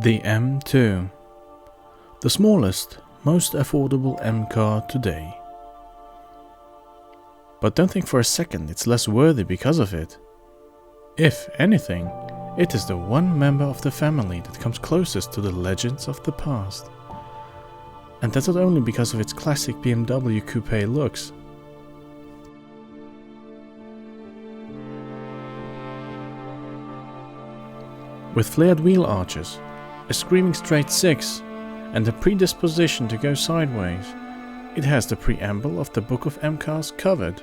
The M2, the smallest, most affordable M car today. But don't think for a second it's less worthy because of it. If anything, it is the one member of the family that comes closest to the legends of the past. And that's not only because of its classic BMW coupe looks. With flared wheel arches, a screaming straight six, and a predisposition to go sideways, it has the preamble of the Book of M cars covered.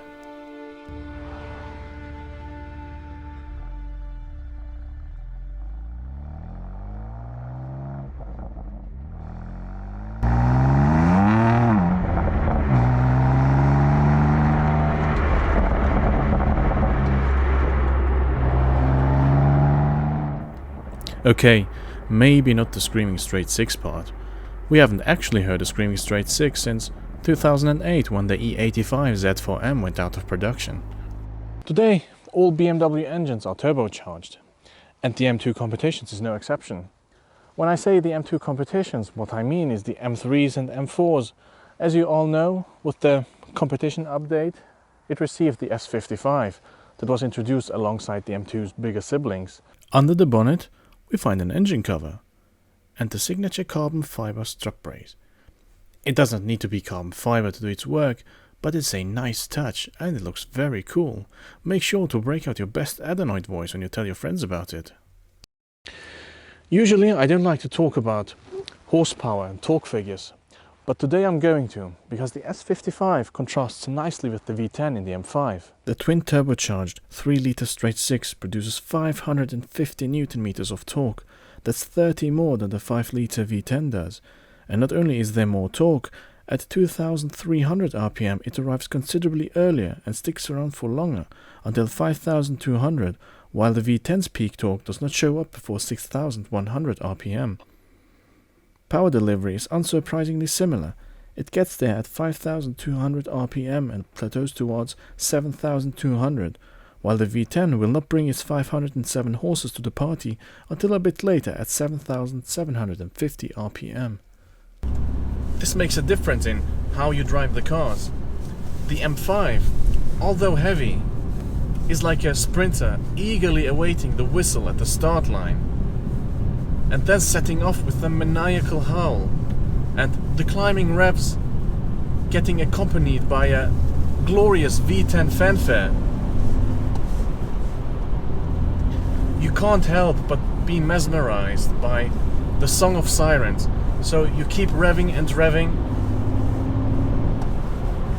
Okay, maybe not the Screaming Straight 6 part. We haven't actually heard a Screaming Straight 6 since 2008 when the E85 Z4M went out of production. Today, all BMW engines are turbocharged, and the M2 Competitions is no exception. When I say the M2 Competitions, what I mean is the M3s and M4s. As you all know, with the competition update, it received the S55 that was introduced alongside the M2's bigger siblings. Under the bonnet, we find an engine cover and the signature carbon fiber strut brace. It doesn't need to be carbon fiber to do its work, but it's a nice touch and it looks very cool. Make sure to break out your best adenoid voice when you tell your friends about it. Usually I don't like to talk about horsepower and torque figures, but today I'm going to, because the S55 contrasts nicely with the V10 in the M5. The twin turbocharged 3-litre straight 6 produces 550 Nm of torque. That's 30 more than the 5-litre V10 does. And not only is there more torque, at 2300 RPM it arrives considerably earlier and sticks around for longer, until 5200, while the V10's peak torque does not show up before 6100 RPM. Power delivery is unsurprisingly similar. It gets there at 5200 RPM and plateaus towards 7200, while the V10 will not bring its 507 horses to the party until a bit later at 7750 RPM. This makes a difference in how you drive the cars. The M5, although heavy, is like a sprinter eagerly awaiting the whistle at the start line, and then setting off with a maniacal howl, and the climbing revs getting accompanied by a glorious V10 fanfare. You can't help but be mesmerized by the song of sirens, so you keep revving and revving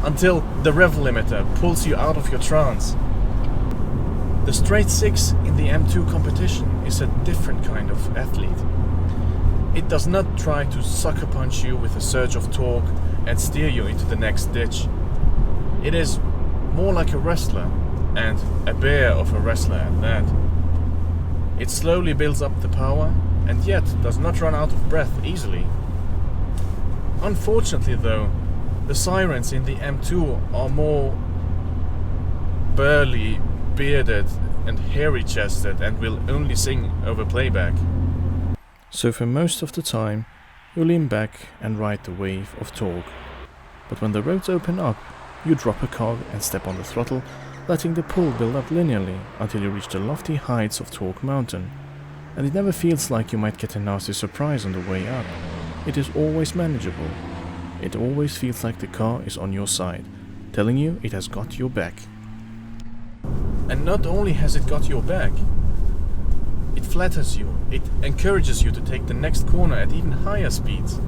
until the rev limiter pulls you out of your trance. The straight 6 in the M2 competition is a different kind of athlete. It does not try to sucker punch you with a surge of torque and steer you into the next ditch. It is more like a wrestler, and a bear of a wrestler at that. It slowly builds up the power and yet does not run out of breath easily. Unfortunately though, the sirens in the M2 are more burly, bearded and hairy-chested and will only sing over playback. So for most of the time, you lean back and ride the wave of torque. But when the roads open up, you drop a cog and step on the throttle, letting the pull build up linearly until you reach the lofty heights of Torque Mountain. And it never feels like you might get a nasty surprise on the way up. It is always manageable. It always feels like the car is on your side, telling you it has got your back. And not only has it got your back, it flatters you, it encourages you to take the next corner at even higher speeds.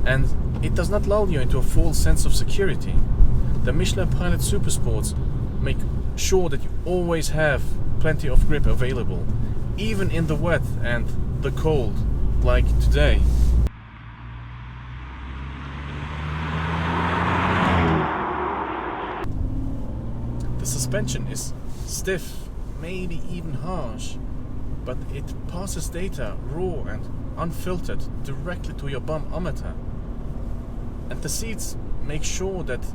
And it does not lull you into a false sense of security. The Michelin Pilot Supersports make sure that you always have plenty of grip available, even in the wet and the cold, like today. The suspension is stiff, maybe even harsh, but it passes data raw and unfiltered directly to your bum-ometer. And the seats make sure that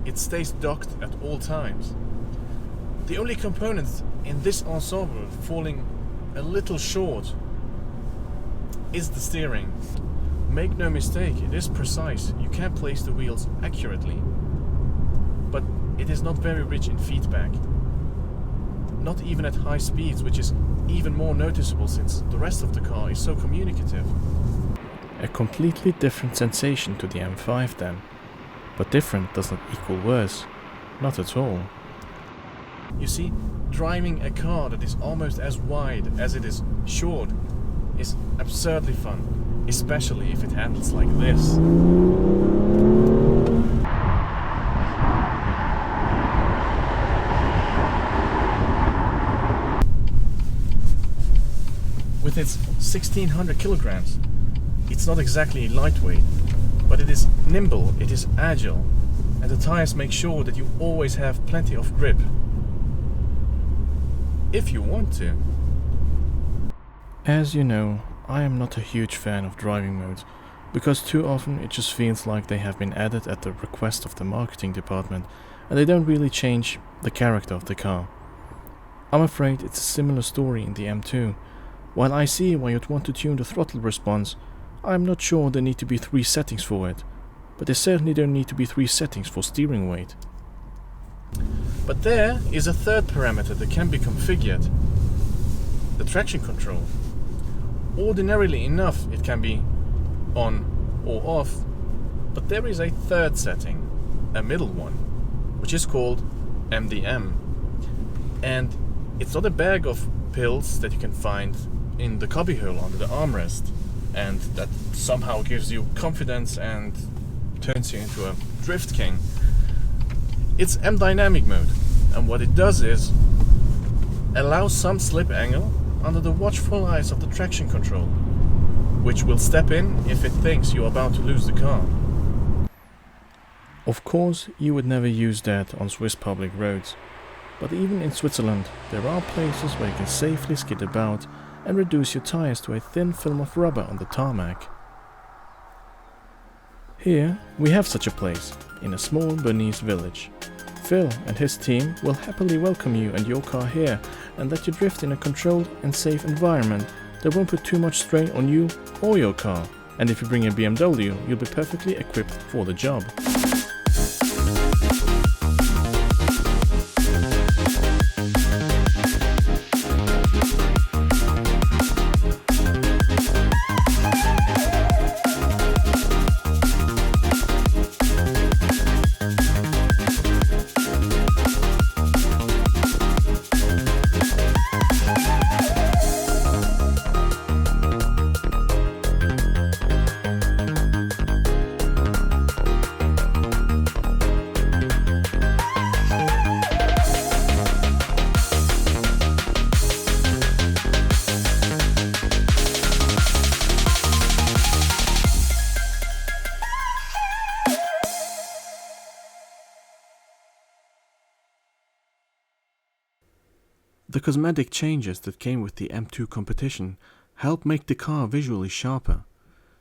it stays docked at all times. The only component in this ensemble falling a little short is the steering. Make no mistake, it is precise. You can place the wheels accurately, but it is not very rich in feedback. Not even at high speeds, which is even more noticeable since the rest of the car is so communicative. A completely different sensation to the M5 then. But different does not equal worse. Not at all. You see, driving a car that is almost as wide as it is short is absurdly fun, especially if it handles like this. With its 1600 kilograms, it's not exactly lightweight, but it is nimble, it is agile, and the tires make sure that you always have plenty of grip. If you want to. As you know, I am not a huge fan of driving modes, because too often it just feels like they have been added at the request of the marketing department, and they don't really change the character of the car. I'm afraid it's a similar story in the M2. While I see why you'd want to tune the throttle response, I'm not sure there need to be 3 settings for it, but there certainly don't need to be 3 settings for steering weight. But there is a third parameter that can be configured: the traction control. Ordinarily enough it can be on or off, but there is a third setting, a middle one, which is called MDM. And it's not a bag of pills that you can find in the cubbyhole under the armrest, and that somehow gives you confidence and turns you into a drift king. It's M dynamic mode, and what it does is allow some slip angle under the watchful eyes of the traction control, which will step in if it thinks you're about to lose the car. Of course, you would never use that on Swiss public roads, but even in Switzerland there are places where you can safely skid about and reduce your tires to a thin film of rubber on the tarmac. Here we have such a place, in a small Bernese village. Phil and his team will happily welcome you and your car here and let you drift in a controlled and safe environment that won't put too much strain on you or your car. And if you bring a BMW, you'll be perfectly equipped for the job. The cosmetic changes that came with the M2 competition helped make the car visually sharper,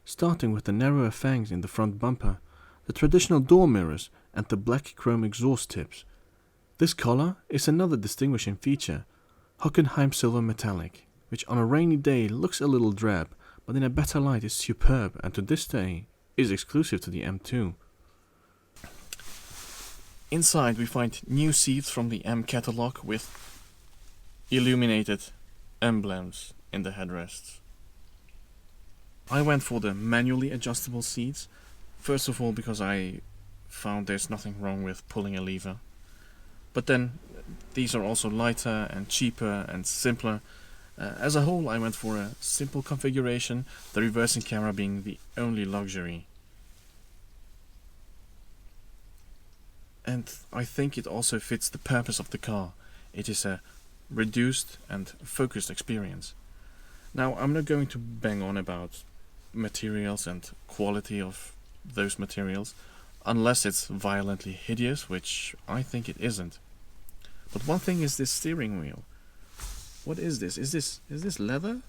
starting with the narrower fangs in the front bumper, the traditional door mirrors and the black chrome exhaust tips. This color is another distinguishing feature, Hockenheim Silver Metallic, which on a rainy day looks a little drab, but in a better light is superb and to this day is exclusive to the M2. Inside we find new seats from the M catalog with illuminated emblems in the headrests. I went for the manually adjustable seats, first of all because I found there's nothing wrong with pulling a lever, but then these are also lighter and cheaper and simpler. As a whole, I went for a simple configuration, the reversing camera being the only luxury. And I think it also fits the purpose of the car. It is a reduced and focused experience. Now, I'm not going to bang on about materials and quality of those materials, unless it's violently hideous, which I think it isn't. But one thing is this steering wheel. What is this? Is this leather?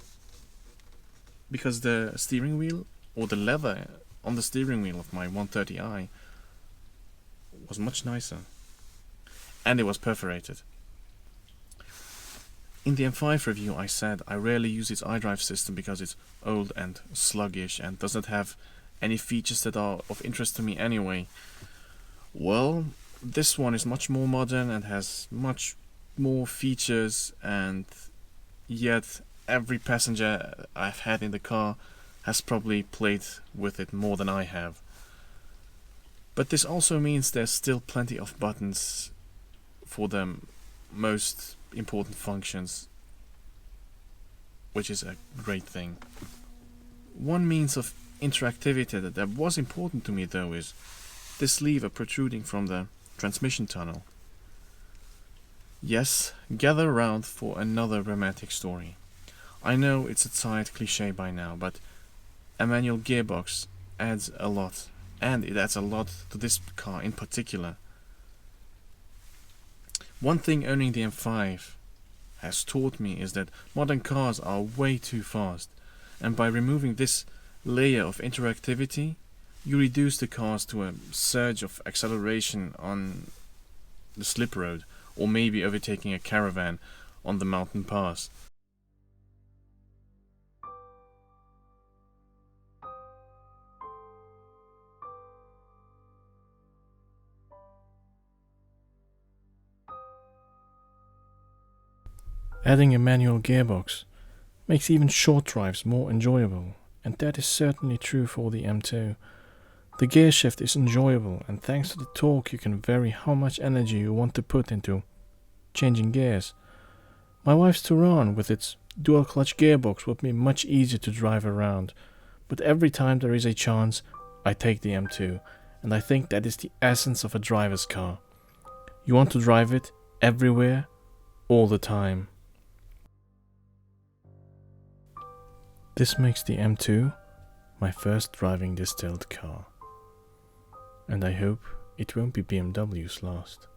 Because the steering wheel, or the leather on the steering wheel of my 130i was much nicer. And it was perforated. In the M5 review I said I rarely use its iDrive system because it's old and sluggish and doesn't have any features that are of interest to me anyway. Well, this one is much more modern and has much more features, and yet every passenger I've had in the car has probably played with it more than I have. But this also means there's still plenty of buttons for the most important functions, which is a great thing. One means of interactivity that was important to me though is this lever protruding from the transmission tunnel. Yes, gather around for another romantic story. I know it's a tired cliche by now, but a manual gearbox adds a lot, and it adds a lot to this car in particular. One thing owning the M5 has taught me is that modern cars are way too fast, and by removing this layer of interactivity, you reduce the cars to a surge of acceleration on the slip road, or maybe overtaking a caravan on the mountain pass. Adding a manual gearbox makes even short drives more enjoyable, and that is certainly true for the M2. The gear shift is enjoyable, and thanks to the torque you can vary how much energy you want to put into changing gears. My wife's Touran with its dual clutch gearbox would be much easier to drive around, but every time there is a chance I take the M2, and I think that is the essence of a driver's car. You want to drive it everywhere, all the time. This makes the M2 my first driving Distilled car, and I hope it won't be BMW's last.